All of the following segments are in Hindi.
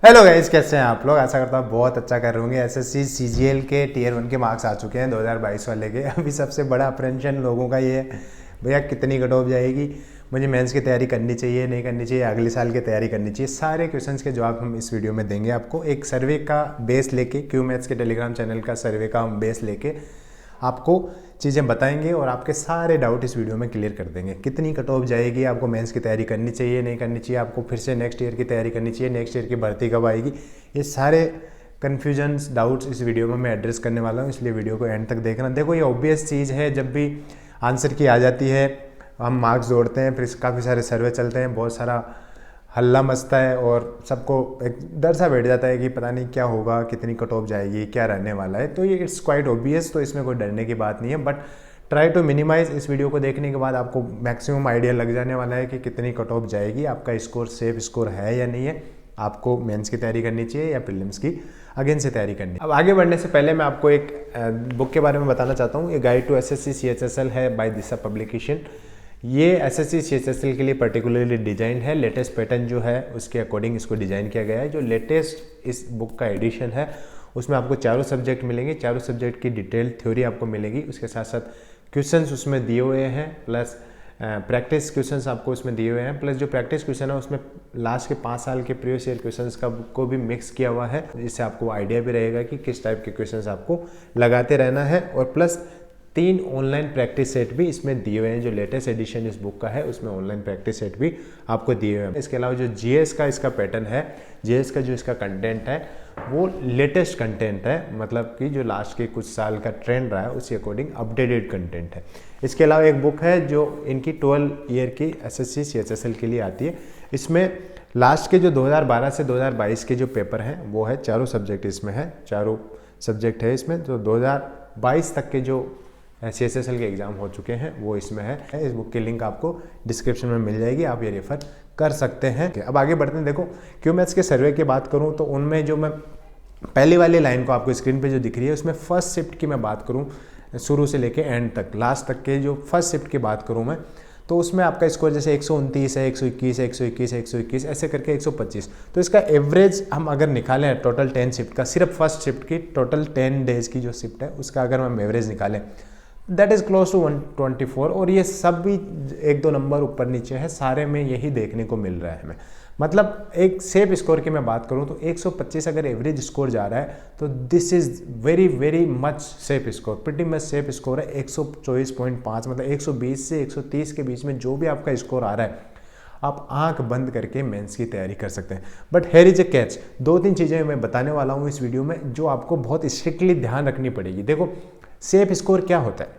हेलो गाइस, कैसे हैं आप लोग। आशा करता हूँ बहुत अच्छा कर रहे होंगे। एसएससी सीजीएल के टीयर 1 के मार्क्स आ चुके हैं 2022 वाले के। अभी सबसे बड़ा अप्रेंशन लोगों का ये है, भैया कितनी कट ऑफ जाएगी, मुझे मेंस की तैयारी करनी चाहिए नहीं करनी चाहिए, अगले साल की तैयारी करनी चाहिए। सारे क्वेश्चंस के जवाब हम इस वीडियो में देंगे आपको। एक सर्वे का बेस लेके, क्यू मैथ्स के टेलीग्राम चैनल का सर्वे का हम बेस लेके आपको चीज़ें बताएंगे और आपके सारे डाउट इस वीडियो में क्लियर कर देंगे। कितनी कट ऑफ जाएगी, आपको मेंस की तैयारी करनी चाहिए नहीं करनी चाहिए, आपको फिर से नेक्स्ट ईयर की तैयारी करनी चाहिए, नेक्स्ट ईयर की भर्ती कब आएगी, ये सारे कन्फ्यूजन्स डाउट्स इस वीडियो में मैं एड्रेस करने वाला हूँ। इसलिए वीडियो को एंड तक देखना। देखो, ये ऑब्वियस चीज़ है, जब भी आंसर की आ जाती है हम मार्क्स जोड़ते हैं, फिर काफ़ी सारे सर्वे चलते हैं, बहुत सारा हल्ला मचता है और सबको एक डर सा बैठ जाता है कि पता नहीं क्या होगा, कितनी कट ऑफ जाएगी, क्या रहने वाला है। तो ये इट्स क्वाइट ऑब्वियस, तो इसमें कोई डरने की बात नहीं है। But try to minimize. इस वीडियो को देखने के बाद आपको मैक्सिमम आइडिया लग जाने वाला है कि कितनी कट ऑफ जाएगी, आपका स्कोर सेफ स्कोर है या नहीं है, आपको मेंस की तैयारी करनी चाहिए या प्रीलिम्स की अगेन से तैयारी करनी है। अब आगे बढ़ने से पहले मैं आपको एक बुक के बारे में बताना चाहता हूँ। ये गाइड टू एसएससी सीएचएसएल है बाय दिशा पब्लिकेशन। ये एसएससी सीएचएसएल के लिए पर्टिकुलरली डिजाइन है। लेटेस्ट पैटर्न जो है उसके अकॉर्डिंग इसको डिज़ाइन किया गया है। जो लेटेस्ट इस बुक का एडिशन है उसमें आपको चारों सब्जेक्ट मिलेंगे, चारों सब्जेक्ट की डिटेल थ्योरी आपको मिलेगी। उसके साथ साथ क्वेश्चंस उसमें दिए हुए हैं, प्लस प्रैक्टिस क्वेश्चंस आपको उसमें दिए हुए हैं, प्लस जो प्रैक्टिस क्वेश्चन है उसमें लास्ट के 5 साल के प्रीवियस ईयर क्वेश्चंस का को भी मिक्स किया हुआ है। इससे आपको आइडिया भी रहेगा कि किस टाइप के क्वेश्चंस आपको लगाते रहना है। और प्लस 3 ऑनलाइन प्रैक्टिस सेट भी इसमें दिए हुए हैं। जो लेटेस्ट एडिशन इस बुक का है उसमें ऑनलाइन प्रैक्टिस सेट भी आपको दिए हुए हैं। इसके अलावा जो जीएस का इसका पैटर्न है, जीएस का जो इसका कंटेंट है वो लेटेस्ट कंटेंट है, मतलब कि जो लास्ट के कुछ साल का ट्रेंड रहा है उसी अकॉर्डिंग अपडेटेड कंटेंट है। इसके अलावा एक बुक है जो इनकी 12 ईयर की एसएससी सीएचएसएल के लिए आती है। इसमें लास्ट के जो 2012 से 2022 के जो पेपर हैं वो है, चारों सब्जेक्ट इसमें है, चारों सब्जेक्ट है इसमें। तो 2022 तक के जो सीएचएसएल के एग्जाम हो चुके हैं वो इसमें है। इस बुक की लिंक आपको डिस्क्रिप्शन में मिल जाएगी, आप ये रेफर कर सकते हैं। अब आगे बढ़ते हैं। देखो, क्यू मैथ्स के सर्वे की बात करूं तो उनमें जो मैं पहली वाली लाइन को आपको स्क्रीन पे जो दिख रही है उसमें फर्स्ट शिफ्ट की मैं बात करूं, शुरू से लेके एंड तक, लास्ट तक के जो फर्स्ट शिफ्ट की बात करूं मैं, तो उसमें आपका स्कोर जैसे 129 है, 121 है, 121 है, 121 ऐसे करके 125। तो इसका एवरेज हम अगर निकालें टोटल 10 शिफ्ट का, सिर्फ फर्स्ट शिफ्ट की टोटल 10 डेज की जो शिफ्ट है उसका अगर हम एवरेज निकालें, दैट इज़ क्लोज टू 124। और ये सब भी 1-2 नंबर ऊपर नीचे है, सारे में यही देखने को मिल रहा है हमें। मतलब एक सेफ स्कोर की मैं बात करूं तो 125 अगर एवरेज स्कोर जा रहा है तो this is very very much safe score, pretty much safe score है। 124.5 मतलब 120 से 130 के बीच में जो भी आपका स्कोर आ रहा है, आप आंख बंद करके मेंस की तैयारी कर सकते हैं। But here is a catch. 2-3 चीज़ें मैं बताने वाला हूँ इस वीडियो में जो आपको बहुत स्ट्रिक्टली ध्यान रखनी पड़ेगी। देखो, सेफ स्कोर क्या होता है।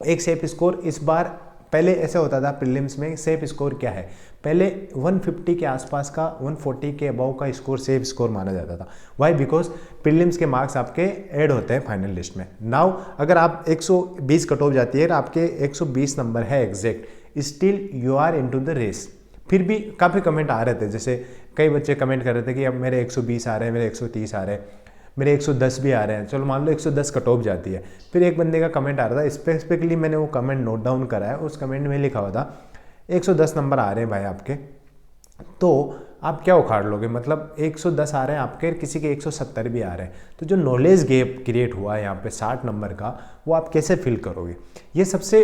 एक सेफ स्कोर इस बार, पहले ऐसे होता था प्रीलिम्स में, सेफ स्कोर क्या है, पहले 150 के आसपास का, 140 के अबव का स्कोर सेफ स्कोर माना जाता था। वाई? बिकॉज प्रीलिम्स के मार्क्स आपके ऐड होते हैं फाइनल लिस्ट में। नाउ अगर आप 120 कट ऑफ जाती है, आपके 120 नंबर है exact, still you are into the race. फिर भी काफ़ी कमेंट आ रहे थे, जैसे कई बच्चे कमेंट कर रहे थे कि अब मेरे 120 आ रहे हैं, मेरे 130 आ रहे हैं, मेरे 110 भी आ रहे हैं। चलो मान लो 110 कट ऑफ जाती है। फिर एक बंदे का कमेंट आ रहा था, स्पेसिफिकली मैंने वो कमेंट नोट डाउन करा है। उस कमेंट में लिखा हुआ था 110 नंबर आ रहे हैं भाई आपके, तो आप क्या उखाड़ लोगे, मतलब 110 आ रहे हैं आपके, किसी के 170 भी आ रहे हैं, तो जो नॉलेज गैप क्रिएट हुआ है यहाँ पे 60 नंबर का, वो आप कैसे फिल करोगे। ये सबसे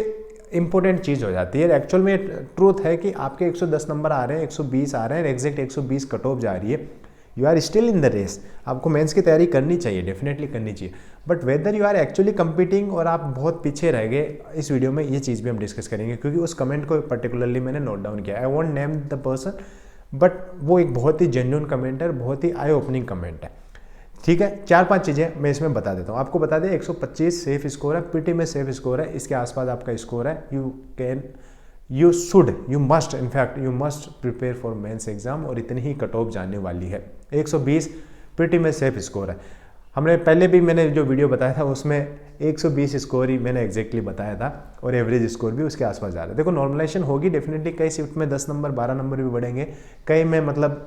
इंपॉर्टेंट चीज़ हो जाती है। एक्चुअल में ट्रूथ है कि आपके 110 नंबर आ रहे हैं, 120 आ रहे हैं, एग्जैक्ट 120 कट ऑफ जा रही है, you are still in the race. आपको मेंस की तैयारी करनी चाहिए, डेफिनेटली करनी चाहिए। But whether you are actually competing और आप बहुत पीछे रह गए, इस वीडियो में ये चीज़ भी हम डिस्कस करेंगे, क्योंकि उस कमेंट को पर्टिकुलरली मैंने नोट डाउन किया। I want name the person, but वो एक बहुत ही जेन्युइन कमेंट है, बहुत ही आई ओपनिंग कमेंट है। ठीक है, 4-5 चीज़ें मैं इसमें बता देता हूँ। आपको बता दें 125 सेफ स्कोर है, पीटी में सेफ स्कोर है, इसके आसपास आपका स्कोर है। You should, you must, in fact you must prepare for mains exam, और इतनी ही कट ऑफ जाने वाली है। 120 प्रीटी में सेफ स्कोर है। हमने पहले भी मैंने जो वीडियो बताया था उसमें 120 स्कोर ही मैंने एग्जैक्टली बताया था, और एवरेज स्कोर भी उसके आसपास जा रहा है। देखो, नॉर्मलाइजेशन होगी डेफिनेटली, कई शिफ्ट में 10 नंबर 12 नंबर भी बढ़ेंगे, कई में मतलब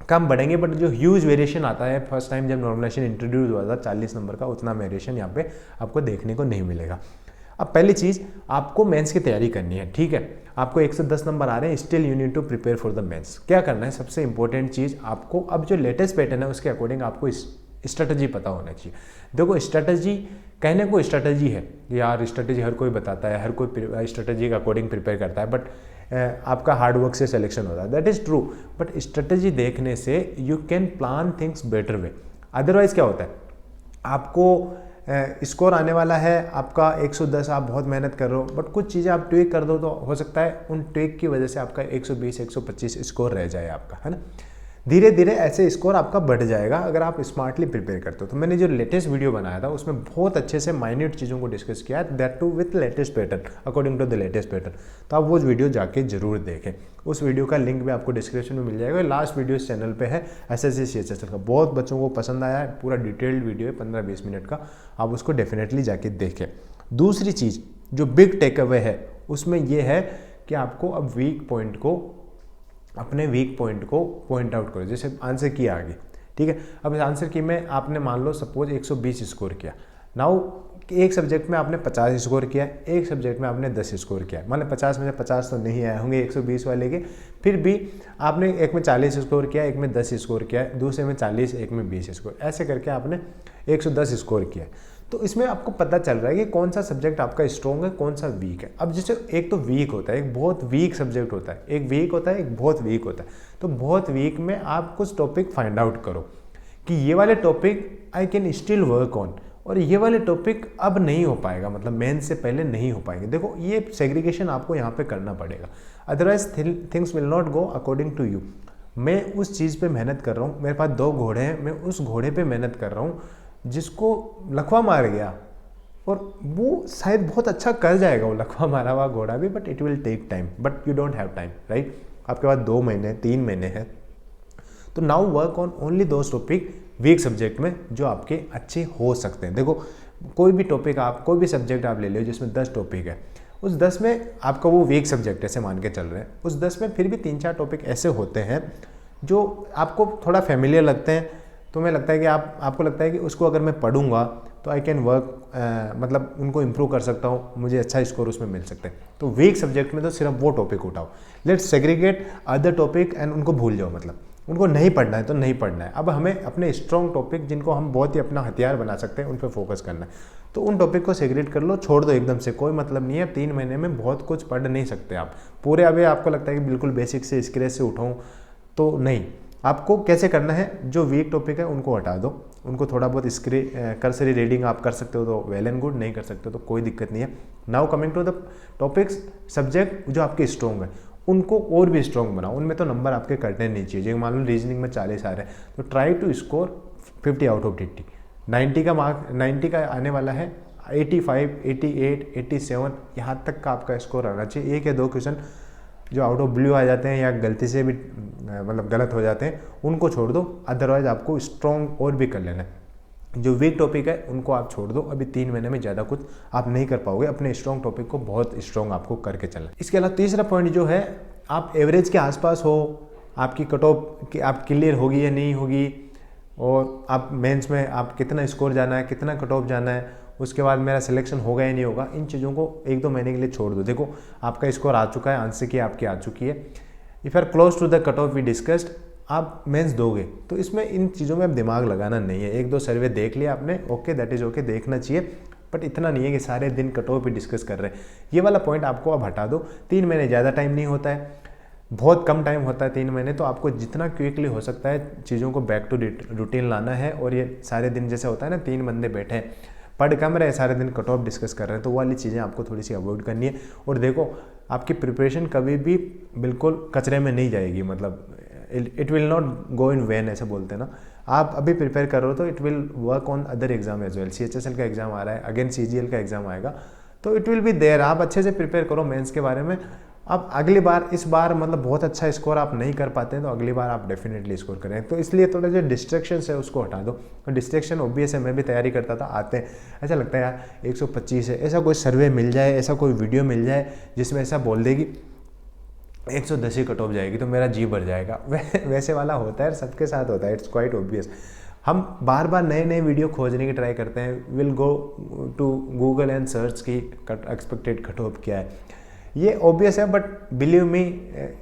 कम बढ़ेंगे, बट जो ह्यूज वेरिएशन आता है, फर्स्ट टाइम जब नॉर्मलाइजेशन इंट्रोड्यूस हुआ था 40 नंबर का, उतना वेरिएशन यहाँ पे आपको देखने को नहीं मिलेगा। अब पहली चीज़, आपको मेंस की तैयारी करनी है, ठीक है, आपको 110 नंबर आ रहे हैं, still you need to prepare for the mains. क्या करना है, सबसे इंपॉर्टेंट चीज़, आपको अब जो लेटेस्ट पैटर्न है उसके अकॉर्डिंग आपको स्ट्रेटजी पता होना चाहिए। देखो स्ट्रेटजी कहने को स्ट्रेटजी है यार, स्ट्रेटजी हर कोई बताता है, हर कोई स्ट्रेटजी के अकॉर्डिंग प्रिपेयर करता है, बट आपका हार्डवर्क से सिलेक्शन होता है, that is true, but strategy देखने से you can plan things better way. Otherwise क्या होता है, आपको स्कोर आने वाला है आपका 110, आप बहुत मेहनत कर रहे हो, बट कुछ चीज़ें आप ट्विक कर दो तो हो सकता है उन ट्विक की वजह से आपका 120 125 स्कोर रह जाए आपका, है ना। धीरे धीरे ऐसे स्कोर आपका बढ़ जाएगा अगर आप स्मार्टली प्रिपेयर करते हो। तो मैंने जो लेटेस्ट वीडियो बनाया था उसमें बहुत अच्छे से माइन्यूट चीज़ों को डिस्कस किया, that too with latest pattern, according to the latest pattern. तो आप वो वीडियो जाके जरूर देखें, उस वीडियो का लिंक भी आपको डिस्क्रिप्शन में मिल जाएगा। लास्ट वीडियो इस चैनल पे है SSC CHSL का, बहुत बच्चों को पसंद आया है, पूरा डिटेल्ड वीडियो है 15-20 मिनट का, आप उसको डेफिनेटली जाके देखें। दूसरी चीज़ जो बिग टेक अवे है उसमें ये है कि आपको अब अपने वीक पॉइंट को पॉइंट आउट करो। जैसे आंसर की आगे, ठीक है, अब इस आंसर की में आपने मान लो सपोज 120 स्कोर किया, नाउ एक सब्जेक्ट में आपने 50 स्कोर किया, एक सब्जेक्ट में आपने 10 स्कोर किया, मान लो 50 में से 50 तो नहीं आए होंगे 120 वाले के, फिर भी आपने एक में 40 स्कोर किया, एक में 10 स्कोर किया, दूसरे में 40, एक में 20 स्कोर, ऐसे करके आपने 110 स्कोर किया। तो इसमें आपको पता चल रहा है कि कौन सा सब्जेक्ट आपका स्ट्रॉन्ग है, कौन सा वीक है। अब जैसे एक तो वीक होता है, एक बहुत वीक सब्जेक्ट होता है, एक वीक होता है, एक बहुत वीक होता है। तो बहुत वीक में आप कुछ टॉपिक फाइंड आउट करो कि ये वाले topic I can still work on, और ये वाले टॉपिक अब नहीं हो पाएगा, मतलब मेंस से पहले नहीं हो पाएंगे। देखो ये सेग्रीगेशन आपको यहाँ पे करना पड़ेगा, otherwise things will not go according to you. मैं उस चीज़ पे मेहनत कर रहा हूँ, मेरे पास 2 घोड़े हैं, मैं उस घोड़े पे मेहनत कर रहा हूँ जिसको लखवा मार गया, और वो शायद बहुत अच्छा कर जाएगा वो लखवा मारा हुआ घोड़ा भी, but it will take time, but you don't have time, right. आपके पास 2 महीने 3 महीने हैं, तो now work on only those topic weak subject में जो आपके अच्छे हो सकते हैं। देखो कोई भी टॉपिक आप, कोई भी सब्जेक्ट आप ले लो जिसमें 10 टॉपिक है, उस 10 में आपका वो वीक सब्जेक्ट ऐसे मान के चल रहे हैं, उस 10 में फिर भी 3-4 टॉपिक ऐसे होते हैं जो आपको थोड़ा फेमिलियर लगते हैं। तो मैं लगता है कि आपको लगता है कि उसको अगर मैं पढ़ूंगा तो आई कैन वर्क, मतलब उनको इम्प्रूव कर सकता हूँ, मुझे अच्छा स्कोर उसमें मिल सकता है। तो वीक सब्जेक्ट में तो सिर्फ वो टॉपिक उठाओ, let's segregate other topic and उनको भूल जाओ, मतलब उनको नहीं पढ़ना है तो नहीं पढ़ना है। अब हमें अपने स्ट्रॉन्ग टॉपिक जिनको हम बहुत ही अपना हथियार बना सकते हैं उन पर फोकस करना है। तो उन टॉपिक को सेग्रीगेट कर लो, छोड़ दो एकदम से, कोई मतलब नहीं है। 3 महीने में बहुत कुछ पढ़ नहीं सकते आप पूरे। अभी आपको लगता है कि बिल्कुल बेसिक से स्क्रैच से उठाऊँ, तो नहीं। आपको कैसे करना है, जो वीक टॉपिक है उनको हटा दो, उनको थोड़ा बहुत कर्सरी रीडिंग आप कर सकते हो तो वेल एंड गुड, नहीं कर सकते हो तो कोई दिक्कत नहीं है। Now coming to the topics, subject जो आपके स्ट्रॉन्ग है उनको और भी स्ट्रॉन्ग बनाओ, उनमें तो नंबर आपके कटने नहीं चाहिए। मान लो रीजनिंग में 40 आ रहे हैं तो try to score 50 out of 80। 90 का मार्क, 90 का आने वाला है, 85, 88, 87 यहाँ तक का आपका स्कोर आना चाहिए। 1 या 2 क्वेश्चन जो आउट ऑफ ब्लू आ जाते हैं या गलती से भी मतलब गलत हो जाते हैं उनको छोड़ दो, अदरवाइज आपको स्ट्रॉन्ग और भी कर लेना है। जो वीक टॉपिक है उनको आप छोड़ दो, अभी 3 महीने में ज़्यादा कुछ आप नहीं कर पाओगे, अपने स्ट्रॉन्ग टॉपिक को बहुत स्ट्रॉन्ग आपको करके चलना। इसके अलावा तीसरा पॉइंट जो है, आप एवरेज के आसपास हो, आपकी कट ऑफ की आप क्लियर होगी या नहीं होगी, और आप मेंस में आप कितना स्कोर जाना है, कितना कट ऑफ जाना है, उसके बाद मेरा सिलेक्शन होगा या नहीं होगा, इन चीज़ों को 1-2 महीने के लिए छोड़ दो। देखो आपका स्कोर आ चुका है, आंसर की आपकी आ चुकी है, if are close to the cut off we discussed, आप मेंस दोगे, तो इसमें इन चीज़ों में अब दिमाग लगाना नहीं है। 1-2 सर्वे देख लिया आपने, ओके दैट इज़ ओके, देखना चाहिए, बट इतना नहीं है कि सारे दिन कट ऑफ ही डिस्कस कर रहे हैं। ये वाला पॉइंट आपको अब हटा दो। 3 महीने ज़्यादा टाइम नहीं होता है, बहुत कम टाइम होता है 3 महीने, तो आपको जितना क्विकली हो सकता है चीज़ों को बैक टू रूटीन लाना है। और ये सारे दिन जैसे होता है ना, 3 बंदे बैठे हैं, पढ़ कम रहे, सारे दिन कट ऑफ डिस्कस कर रहे हैं, तो वो वाली चीज़ें आपको थोड़ी सी अवॉइड करनी है। और देखो आपकी प्रिपरेशन कभी भी बिल्कुल कचरे में नहीं जाएगी, मतलब it will not go in when, ऐसे बोलते हैं ना। आप अभी प्रिपेयर कर रहे हो तो it will work on other exam as well. CHSL का एग्जाम आ रहा है, अगेन CGL का एग्जाम आएगा, तो इट विल बी देयर। आप अच्छे से प्रिपेयर करो मेंस के बारे में। अब अगली बार, इस बार मतलब बहुत अच्छा स्कोर आप नहीं कर पाते हैं तो अगली बार आप डेफिनेटली स्कोर करें। तो इसलिए थोड़े जो डिस्ट्रैक्शंस है उसको हटा दो। और डिस्ट्रैक्शन ऑब्वियस है, मैं भी तैयारी करता था, आते हैं ऐसा लगता है यार 125 है, ऐसा कोई सर्वे मिल जाए, ऐसा कोई वीडियो मिल जाए जिसमें ऐसा बोल देगी 110 ही कट ऑफ जाएगी तो मेरा जी भर जाएगा। वैसे वाला होता है, सबके साथ होता है, इट्स क्वाइट ऑब्वियस। हम बार बार नए नए वीडियो खोजने की ट्राई करते हैं, will go to Google and search की एक्सपेक्टेड कट ऑफ क्या है। ये ऑब्वियस है, but believe me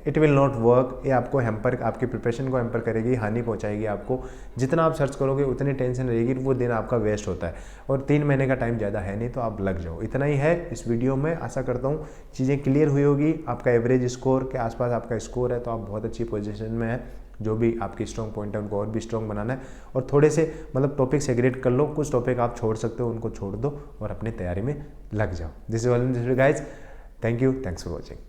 it will not work. ये आपको हैम्पर, आपकी प्रिपरेशन को हैम्पर करेगी, हानि पहुंचाएगी आपको। जितना आप सर्च करोगे उतनी टेंशन रहेगी, वो दिन आपका वेस्ट होता है। और 3 महीने का टाइम ज़्यादा है नहीं, तो आप लग जाओ। इतना ही है इस वीडियो में। आशा करता हूँ चीज़ें क्लियर हुई होगी। आपका एवरेज स्कोर के आसपास आपका स्कोर है, तो आप बहुत अच्छी पोजिशन में है। जो भी आपकी स्ट्रॉन्ग पॉइंट है उनको और भी स्ट्रॉन्ग बनाना है, और थोड़े से मतलब टॉपिक सेग्रेट कर लो। कुछ टॉपिक आप छोड़ सकते हो, उनको छोड़ दो और अपनी तैयारी में लग जाओ। This is all in this guys. Thank you, thanks for watching.